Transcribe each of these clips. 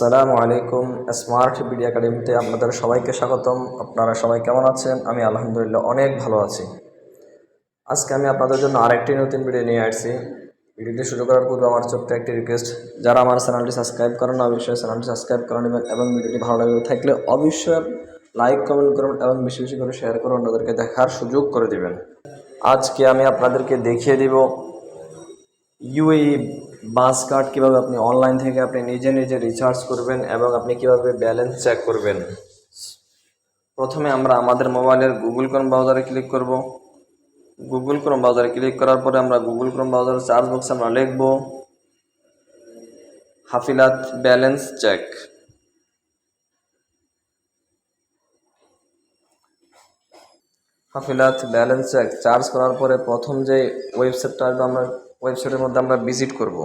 আসসালামু আলাইকুম। Smart video একাডেমিতে আপনাদের সবাইকে স্বাগতম। আপনারা সবাই কেমন আছেন? আমি আলহামদুলিল্লাহ অনেক ভালো আছি। আজকে আমি আপনাদের জন্য আরেকটি নতুন ভিডিও নিয়ে আসছি। ভিডিওটি শুরু করার পূর্বে আমার ছোট্ট একটি রিকোয়েস্ট, যারা আমার চ্যানেলটি সাবস্ক্রাইব করেন না অবশ্যই চ্যানেলটি সাবস্ক্রাইব করে নেবেন এবং ভিডিওটি ভালো লাগে থাকলে অবশ্যই লাইক কমেন্ট করুন এবং বেশি বেশি করে শেয়ার করে অন্যদেরকে দেখার সুযোগ করে দিবেন। আজকে আমি আপনাদেরকে দেখিয়ে দিব ইউএই বাস কার্ড কীভাবে আপনি অনলাইন থেকে আপনি নিজে নিজে রিচার্জ করবেন এবং আপনি কীভাবে ব্যালেন্স চেক করবেন। প্রথমে আমরা আমাদের মোবাইলের গুগল ক্রোম ব্রাউজারে ক্লিক করব। গুগল ক্রোম ব্রাউজারে ক্লিক করার পরে আমরা গুগল ক্রোম ব্রাউজারের সার্চ বক্সে আমরা লিখব Hafilat balance check. Hafilat balance check search করার পরে প্রথম যে ওয়েবসাইটটা আসবে আমরা ওয়েবসাইটের মধ্যে আমরা ভিজিট করব।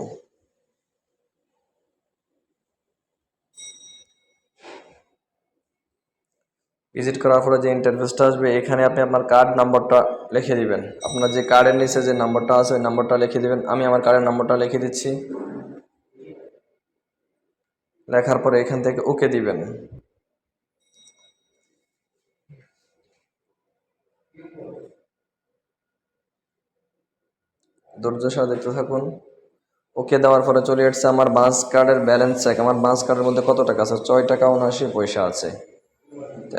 ভিজিট করার পরে যে ইন্টারফেসটা আসবে এখানে আপনি আপনার কার্ড নাম্বারটা লিখে দিবেন। আপনার যে কার্ডের নিচে যে নাম্বারটা আছে ওই নাম্বারটা লিখে দিবেন। আমি আমার কার্ডের নাম্বারটা লিখে দিচ্ছি। লেখার পরে এখান থেকে ওকে দিবেন। ধৈর্যের সাথে দেখতে থাকুন। ওকে দেওয়ার পরে চলে আসছে আমার বাস কার্ডের ব্যালেন্স চেক। আমার বাস কার্ডের মধ্যে কত টাকা আছে? 6 টাকা 79 পয়সা আছে।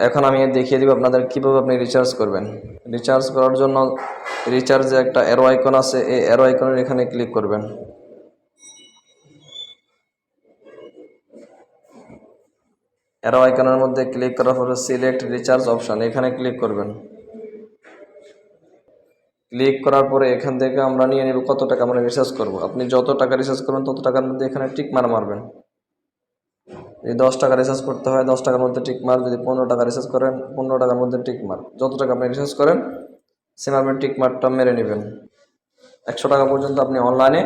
এখন আমি দেখিয়ে দিব আপনাদের কীভাবে আপনি রিচার্জ করবেন। রিচার্জ করার জন্য রিচার্জে একটা অ্যারো আইকন আছে, এই অ্যারো আইকনের এখানে ক্লিক করবেন। অ্যারো আইকনের মধ্যে ক্লিক করার পরে সিলেক্ট রিচার্জ অপশান এখানে ক্লিক করবেন। ক্লিক করার পরে এখান থেকে আমরা নিয়ে নেব কত টাকা আমরা রিচার্জ করব। আপনি যত টাকা রিচার্জ করবেন তত টাকার মধ্যে এখানে টিক মারবেন। যদি 10 টাকা রিচার্জ করতে হয় 10 টাকার মধ্যে টিক মার, যদি 15 টাকা রিচার্জ করেন 15 টাকার মধ্যে টিক মার। যত টাকা আপনি রিচার্জ করেন সেম আপনি টিক মারটা মেরে নেবেন। 100 টাকা পর্যন্ত আপনি অনলাইনে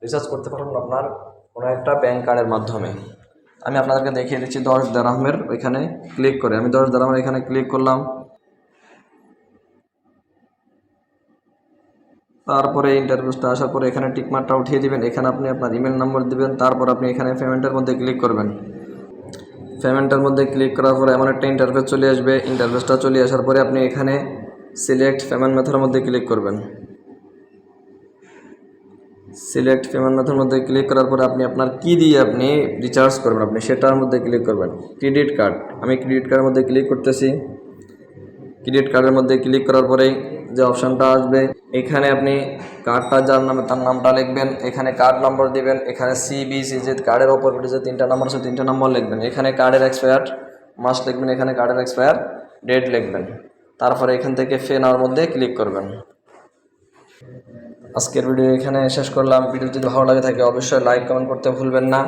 রিচার্জ করতে পারবেন আপনার কোনো একটা ব্যাংক কার্ডের মাধ্যমে। আমি আপনাদেরকে দেখিয়ে দিচ্ছি 10 দিরহামের ওইখানে ক্লিক করে। আমি 10 দিরহামের এখানে ক্লিক করলাম। তারপরে ইন্টারফেসটা আসার পরে এখানে টিকমার্কটা উঠিয়ে দিবেন। এখানে আপনি আপনার ইমেল নম্বর দিবেন। তারপর আপনি এখানে পেমেন্টের মধ্যে ক্লিক করবেন। পেমেন্টের মধ্যে ক্লিক করার পরে এমন একটা ইন্টারফেস চলে আসবে। ইন্টারফেসটা চলে আসার পরে আপনি এখানে সিলেক্ট পেমেন্ট মেথডের মধ্যে ক্লিক করবেন। সিলেক্ট পেমেন্ট মেথডের মধ্যে ক্লিক করার পরে আপনি আপনার কি দিয়ে আপনি রিচার্জ করবেন আপনি সেটার মধ্যে ক্লিক করবেন। ক্রেডিট কার্ড, আমি ক্রেডিট কার্ডের মধ্যে ক্লিক করতেছি। ক্রেডিট কার্ডের মধ্যে ক্লিক করার পরেই যে অপশানটা আসবে এখানে আপনি কার্ডটা যার নামে তার নামটা লিখবেন। এখানে কার্ড নম্বর দিবেন। এখানে সিবিসি যে কার্ডের ওপর যে 3টা নাম্বার আছে 3টা নাম্বার লিখবেন। এখানে কার্ডের এক্সপায়ার মাস লিখবেন। এখানে কার্ডের এক্সপায়ার ডেট লিখবেন। তারপরে এখান থেকে পে নাওয়ার মধ্যে ক্লিক করবেন। আজকের ভিডিও এখানে শেষ করলাম। ভিডিও যদি ভালো লাগে থাকে অবশ্যই লাইক কমেন্ট করতে ভুলবেন না।